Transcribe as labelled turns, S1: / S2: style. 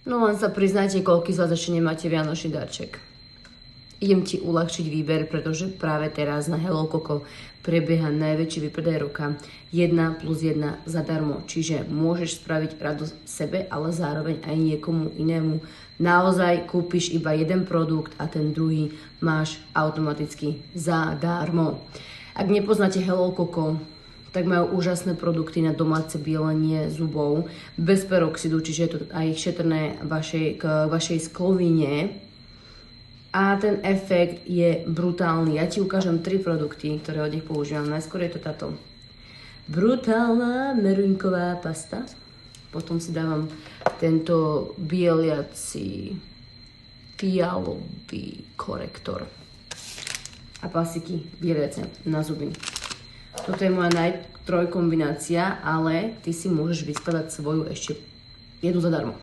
S1: No len sa priznajte, koľko z vás ešte nemáte vianočný darček. Idem ti uľahčiť výber, pretože práve teraz na Hello Coco prebieha najväčší výpredaj roka 1+1 zadarmo. Čiže môžeš spraviť radosť sebe, ale zároveň aj niekomu inému. Naozaj kúpiš iba jeden produkt a ten druhý máš automaticky zadarmo. Ak nepoznáte Hello Coco, tak majú úžasné produkty na domáce bielenie zubov bez peroxidu, čiže je to aj šetrné k vašej sklovine. A ten efekt je brutálny. Ja ti ukážem 3 produkty, ktoré od nich používam. Najskôr je to táto brutálna merunková pasta. Potom si dávam tento bieliaci fialový korektor. A pasiky bieliace na zuby. Toto je moja najtrojkombinácia, ale ty si môžeš vyskladať svoju ešte jednu zadarmo.